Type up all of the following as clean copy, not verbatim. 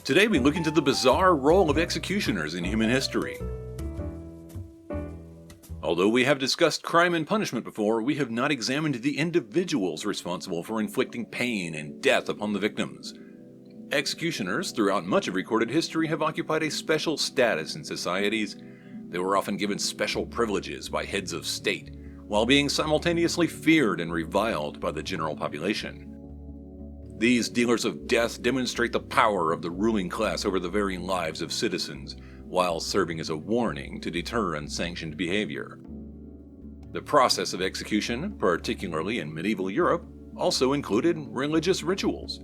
Today we look into the bizarre role of executioners in human history. Although we have discussed crime and punishment before, we have not examined the individuals responsible for inflicting pain and death upon the victims. Executioners, throughout much of recorded history, have occupied a special status in societies. They were often given special privileges by heads of state, while being simultaneously feared and reviled by the general population. These dealers of death demonstrate the power of the ruling class over the very lives of citizens, while serving as a warning to deter unsanctioned behavior. The process of execution, particularly in medieval Europe, also included religious rituals.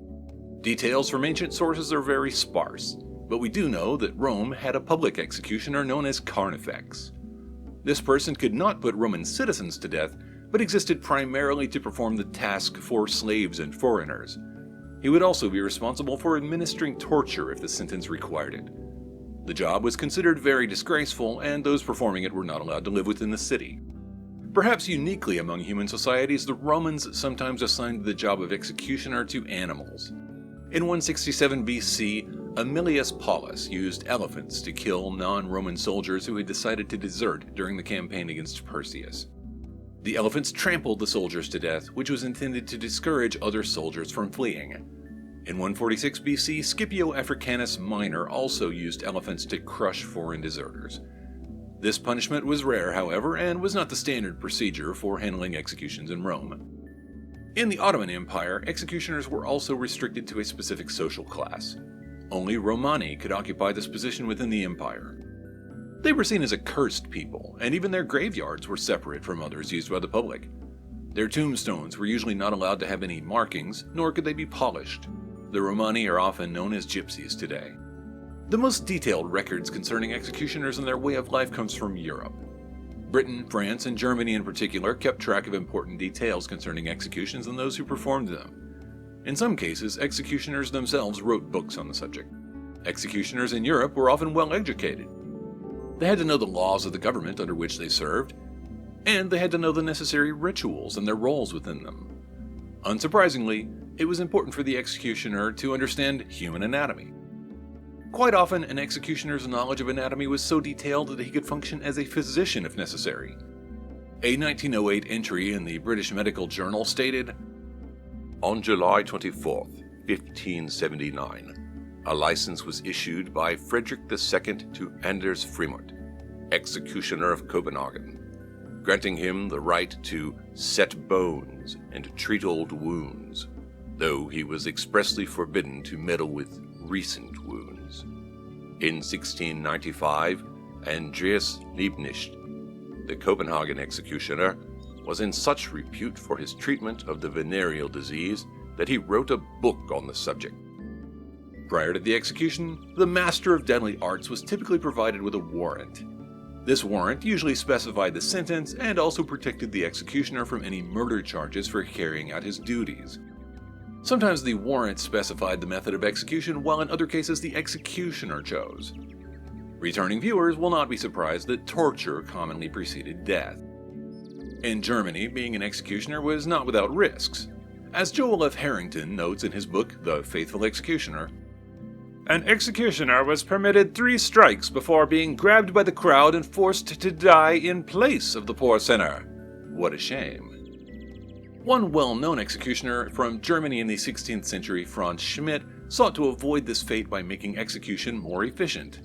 Details from ancient sources are very sparse, but we do know that Rome had a public executioner known as Carnifex. This person could not put Roman citizens to death, but existed primarily to perform the task for slaves and foreigners. He would also be responsible for administering torture if the sentence required it. The job was considered very disgraceful, and those performing it were not allowed to live within the city. Perhaps uniquely among human societies, the Romans sometimes assigned the job of executioner to animals. In 167 BC, Aemilius Paulus used elephants to kill non-Roman soldiers who had decided to desert during the campaign against Perseus. The elephants trampled the soldiers to death, which was intended to discourage other soldiers from fleeing. In 146 BC, Scipio Africanus Minor also used elephants to crush foreign deserters. This punishment was rare, however, and was not the standard procedure for handling executions in Rome. In the Ottoman Empire, executioners were also restricted to a specific social class. Only Romani could occupy this position within the empire. They were seen as a cursed people, and even their graveyards were separate from others used by the public. Their tombstones were usually not allowed to have any markings, nor could they be polished. The Romani are often known as gypsies today. The most detailed records concerning executioners and their way of life comes from Europe. Britain, France, and Germany in particular kept track of important details concerning executions and those who performed them. In some cases, executioners themselves wrote books on the subject. Executioners in Europe were often well educated. They had to know the laws of the government under which they served, and they had to know the necessary rituals and their roles within them. Unsurprisingly, it was important for the executioner to understand human anatomy. Quite often, an executioner's knowledge of anatomy was so detailed that he could function as a physician if necessary. A 1908 entry in the British Medical Journal stated, "On July 24, 1579, a license was issued by Frederick II to Anders Frimont, executioner of Copenhagen, granting him the right to set bones and treat old wounds, though he was expressly forbidden to meddle with recent wounds. In 1695, Andreas Liebknecht, the Copenhagen executioner, was in such repute for his treatment of the venereal disease that he wrote a book on the subject." Prior to the execution, the master of deadly arts was typically provided with a warrant. This warrant usually specified the sentence and also protected the executioner from any murder charges for carrying out his duties. Sometimes the warrant specified the method of execution, while in other cases the executioner chose. Returning viewers will not be surprised that torture commonly preceded death. In Germany, being an executioner was not without risks. As Joel F. Harrington notes in his book, The Faithful Executioner, "An executioner was permitted 3 strikes before being grabbed by the crowd and forced to die in place of the poor sinner. What a shame." One well-known executioner from Germany in the 16th century, Franz Schmidt, sought to avoid this fate by making execution more efficient.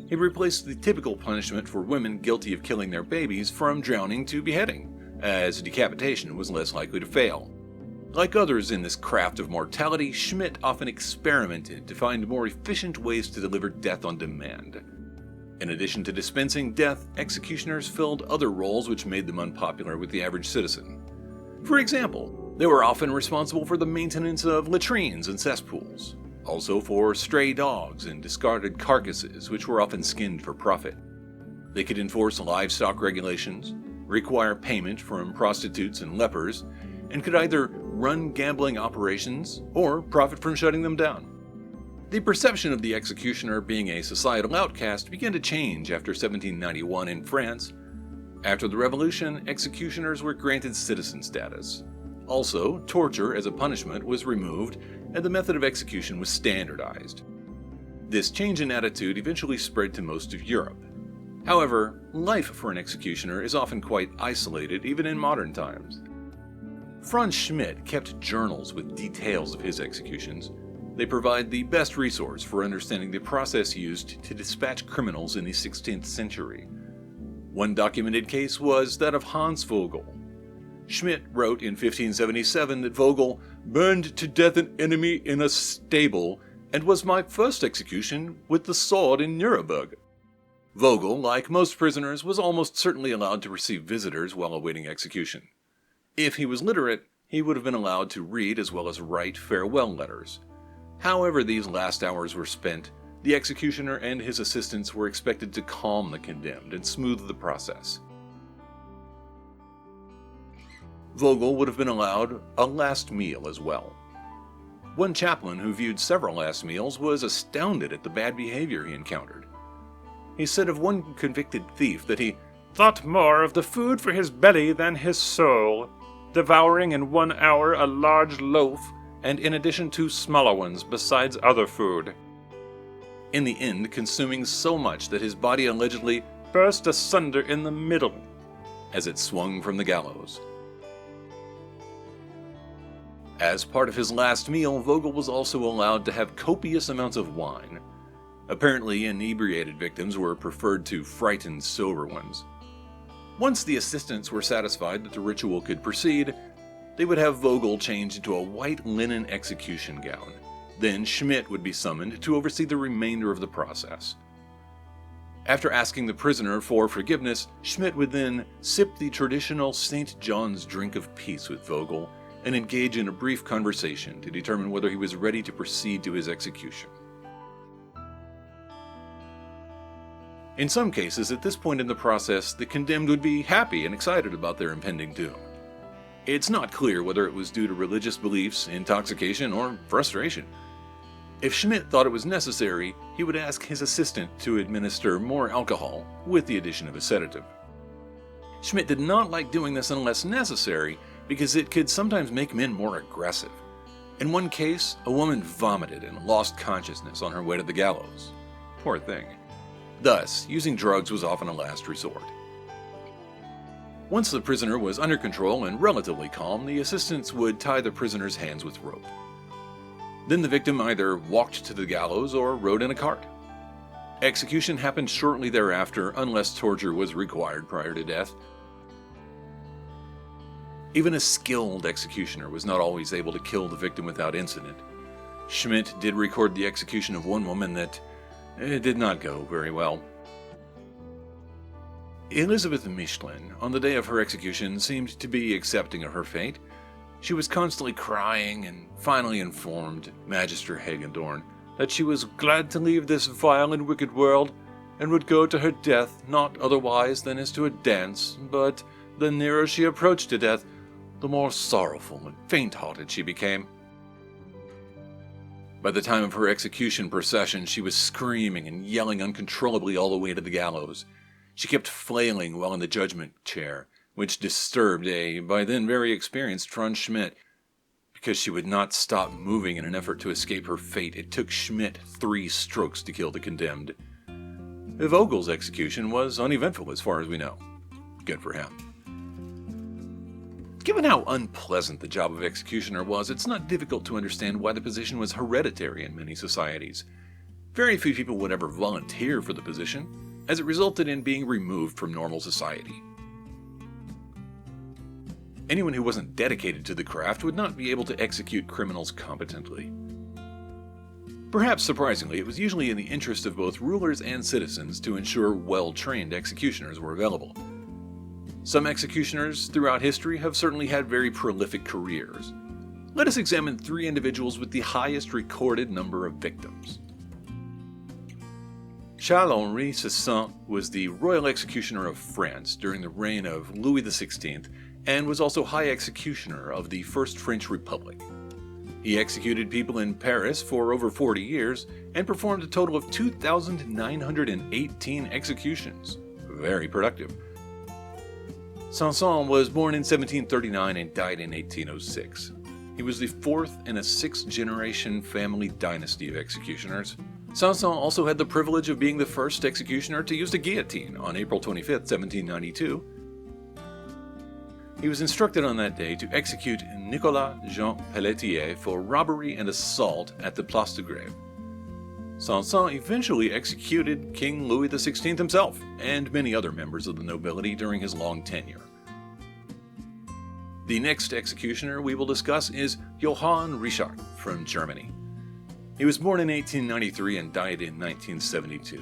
He replaced the typical punishment for women guilty of killing their babies from drowning to beheading, as decapitation was less likely to fail. Like others in this craft of mortality, Schmidt often experimented to find more efficient ways to deliver death on demand. In addition to dispensing death, executioners filled other roles which made them unpopular with the average citizen. For example, they were often responsible for the maintenance of latrines and cesspools, also for stray dogs and discarded carcasses, which were often skinned for profit. They could enforce livestock regulations, require payment from prostitutes and lepers, and could either run gambling operations or profit from shutting them down. The perception of the executioner being a societal outcast began to change after 1791 in France. After the Revolution, executioners were granted citizen status. Also, torture as a punishment was removed, and the method of execution was standardized. This change in attitude eventually spread to most of Europe. However, life for an executioner is often quite isolated even in modern times. Franz Schmidt kept journals with details of his executions. They provide the best resource for understanding the process used to dispatch criminals in the 16th century. One documented case was that of Hans Vogel. Schmidt wrote in 1577 that Vogel burned to death an enemy in a stable and was my first execution with the sword in Nuremberg. Vogel, like most prisoners, was almost certainly allowed to receive visitors while awaiting execution. If he was literate, he would have been allowed to read as well as write farewell letters. However these last hours were spent, the executioner and his assistants were expected to calm the condemned and smooth the process. Vogel would have been allowed a last meal as well. One chaplain who viewed several last meals was astounded at the bad behavior he encountered. He said of one convicted thief that he thought more of the food for his belly than his soul, devouring in 1 hour a large loaf, and in addition 2 smaller ones besides other food. In the end, consuming so much that his body allegedly burst asunder in the middle as it swung from the gallows. As part of his last meal, Vogel was also allowed to have copious amounts of wine. Apparently, inebriated victims were preferred to frightened sober ones. Once the assistants were satisfied that the ritual could proceed, they would have Vogel change into a white linen execution gown. Then Schmidt would be summoned to oversee the remainder of the process. After asking the prisoner for forgiveness, Schmidt would then sip the traditional St. John's drink of peace with Vogel and engage in a brief conversation to determine whether he was ready to proceed to his execution. In some cases, at this point in the process, the condemned would be happy and excited about their impending doom. It's not clear whether it was due to religious beliefs, intoxication, or frustration. If Schmidt thought it was necessary, he would ask his assistant to administer more alcohol with the addition of a sedative. Schmidt did not like doing this unless necessary because it could sometimes make men more aggressive. In one case, a woman vomited and lost consciousness on her way to the gallows. Poor thing. Thus, using drugs was often a last resort. Once the prisoner was under control and relatively calm, the assistants would tie the prisoner's hands with rope. Then the victim either walked to the gallows or rode in a cart. Execution happened shortly thereafter unless torture was required prior to death. Even a skilled executioner was not always able to kill the victim without incident. Schmidt did record the execution of one woman that did not go very well. Elizabeth Michelin, on the day of her execution, seemed to be accepting of her fate. She was constantly crying and finally informed Magister Hagendorn that she was glad to leave this vile and wicked world and would go to her death not otherwise than as to a dance, but the nearer she approached to death, the more sorrowful and faint-hearted she became. By the time of her execution procession, she was screaming and yelling uncontrollably all the way to the gallows. She kept flailing while in the judgment chair, which disturbed a, by then very experienced, Franz Schmidt. Because she would not stop moving in an effort to escape her fate, it took Schmidt 3 strokes to kill the condemned. Vogel's execution was uneventful as far as we know. Good for him. Given how unpleasant the job of executioner was, it's not difficult to understand why the position was hereditary in many societies. Very few people would ever volunteer for the position, as it resulted in being removed from normal society. Anyone who wasn't dedicated to the craft would not be able to execute criminals competently. Perhaps surprisingly, it was usually in the interest of both rulers and citizens to ensure well-trained executioners were available. Some executioners throughout history have certainly had very prolific careers. Let us examine 3 individuals with the highest recorded number of victims. Charles-Henri Cesson was the royal executioner of France during the reign of Louis XVI and was also High Executioner of the First French Republic. He executed people in Paris for over 40 years and performed a total of 2,918 executions. Very productive. Sanson was born in 1739 and died in 1806. He was the 4th in a 6th-generation family dynasty of executioners. Sanson also had the privilege of being the first executioner to use the guillotine on April 25, 1792. He was instructed on that day to execute Nicolas Jean Pelletier for robbery and assault at the Place de Grève. Sanson eventually executed King Louis XVI himself and many other members of the nobility during his long tenure. The next executioner we will discuss is Johann Richard from Germany. He was born in 1893 and died in 1972.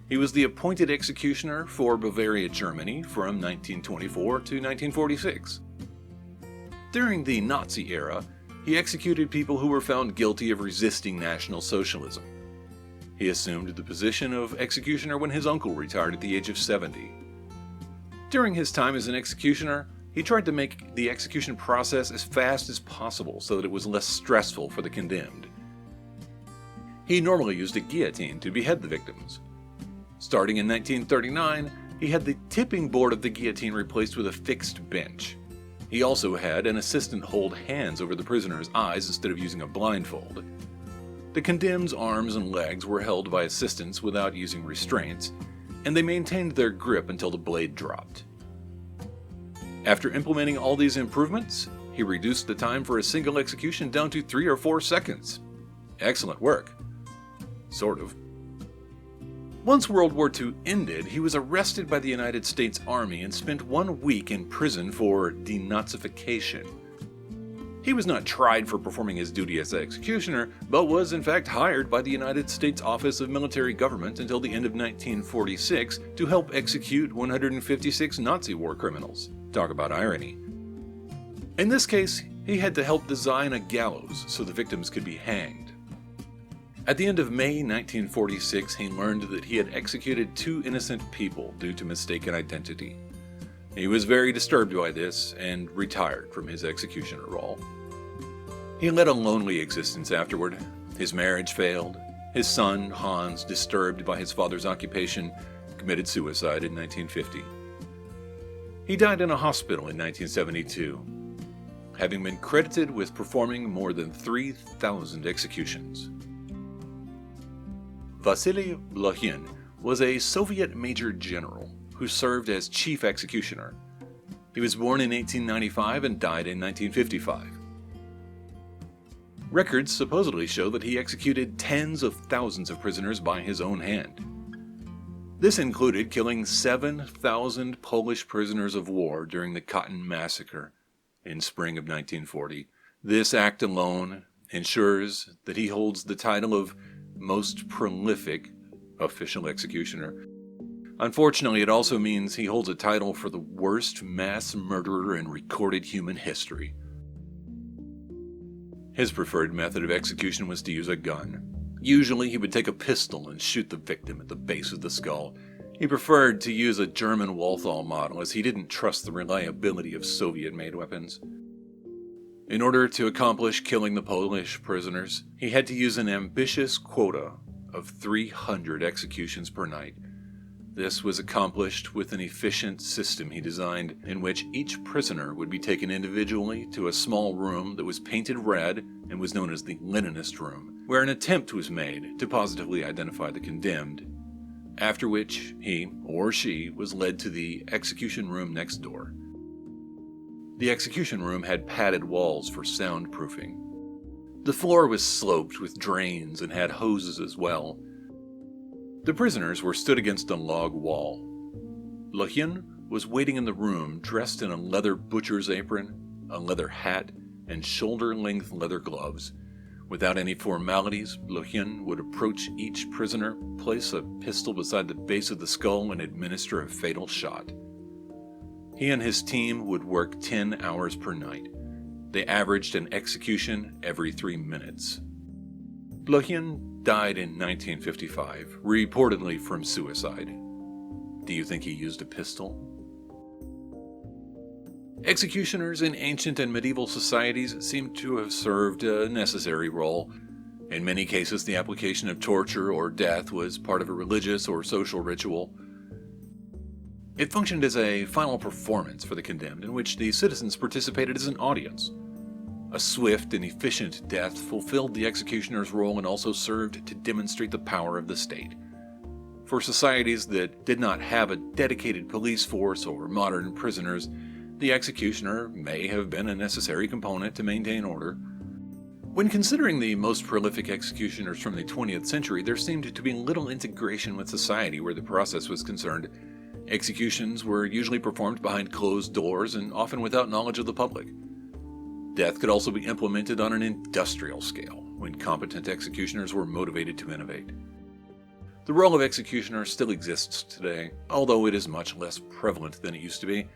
He was the appointed executioner for Bavaria, Germany from 1924 to 1946. During the Nazi era, he executed people who were found guilty of resisting National Socialism. He assumed the position of executioner when his uncle retired at the age of 70. During his time as an executioner, he tried to make the execution process as fast as possible so that it was less stressful for the condemned. He normally used a guillotine to behead the victims. Starting in 1939, he had the tipping board of the guillotine replaced with a fixed bench. He also had an assistant hold hands over the prisoner's eyes instead of using a blindfold. The condemned's arms and legs were held by assistants without using restraints, and they maintained their grip until the blade dropped. After implementing all these improvements, he reduced the time for a single execution down to 3 or 4 seconds. Excellent work. Sort of. Once World War II ended, he was arrested by the United States Army and spent 1 week in prison for denazification. He was not tried for performing his duty as executioner, but was in fact hired by the United States Office of Military Government until the end of 1946 to help execute 156 Nazi war criminals. Talk about irony. In this case, he had to help design a gallows so the victims could be hanged. At the end of May 1946, he learned that he had executed 2 innocent people due to mistaken identity. He was very disturbed by this and retired from his executioner role. He led a lonely existence afterward. His marriage failed. His son, Hans, disturbed by his father's occupation, committed suicide in 1950. He died in a hospital in 1972, having been credited with performing more than 3,000 executions. Vasily Blokhin was a Soviet major general who served as chief executioner. He was born in 1895 and died in 1955. Records supposedly show that he executed tens of thousands of prisoners by his own hand. This included killing 7,000 Polish prisoners of war during the Cotton Massacre in spring of 1940. This act alone ensures that he holds the title of most prolific official executioner. Unfortunately, it also means he holds a title for the worst mass murderer in recorded human history. His preferred method of execution was to use a gun. Usually, he would take a pistol and shoot the victim at the base of the skull. He preferred to use a German Walthall model as he didn't trust the reliability of Soviet-made weapons. In order to accomplish killing the Polish prisoners, he had to use an ambitious quota of 300 executions per night. This was accomplished with an efficient system he designed in which each prisoner would be taken individually to a small room that was painted red and was known as the linenist room, where an attempt was made to positively identify the condemned, after which he or she was led to the execution room next door. The execution room had padded walls for soundproofing. The floor was sloped with drains and had hoses as well. The prisoners were stood against a log wall. Blokhin was waiting in the room dressed in a leather butcher's apron, a leather hat, and shoulder-length leather gloves. Without any formalities, Blokhin would approach each prisoner, place a pistol beside the base of the skull, and administer a fatal shot. He and his team would work 10 hours per night. They averaged an execution every 3 minutes. Blokhin died in 1955, reportedly from suicide. Do you think he used a pistol? Executioners in ancient and medieval societies seem to have served a necessary role. In many cases, the application of torture or death was part of a religious or social ritual. It functioned as a final performance for the condemned in which the citizens participated as an audience. A swift and efficient death fulfilled the executioner's role and also served to demonstrate the power of the state. For societies that did not have a dedicated police force or modern prisoners, the executioner may have been a necessary component to maintain order. When considering the most prolific executioners from the 20th century, there seemed to be little integration with society where the process was concerned. Executions were usually performed behind closed doors and often without knowledge of the public. Death could also be implemented on an industrial scale, when competent executioners were motivated to innovate. The role of executioner still exists today, although it is much less prevalent than it used to be.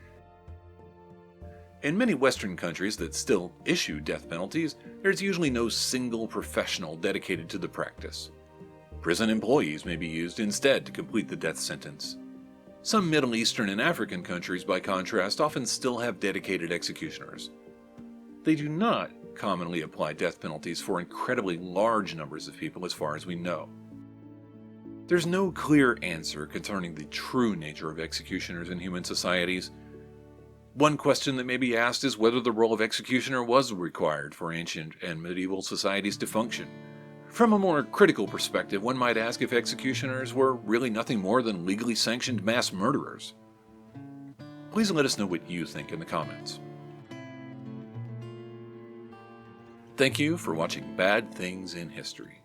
In many Western countries that still issue death penalties, there's usually no single professional dedicated to the practice. Prison employees may be used instead to complete the death sentence. Some Middle Eastern and African countries, by contrast, often still have dedicated executioners. They do not commonly apply death penalties for incredibly large numbers of people as far as we know. There's no clear answer concerning the true nature of executioners in human societies. One question that may be asked is whether the role of executioner was required for ancient and medieval societies to function. From a more critical perspective, one might ask if executioners were really nothing more than legally sanctioned mass murderers. Please let us know what you think in the comments. Thank you for watching Bad Things in History.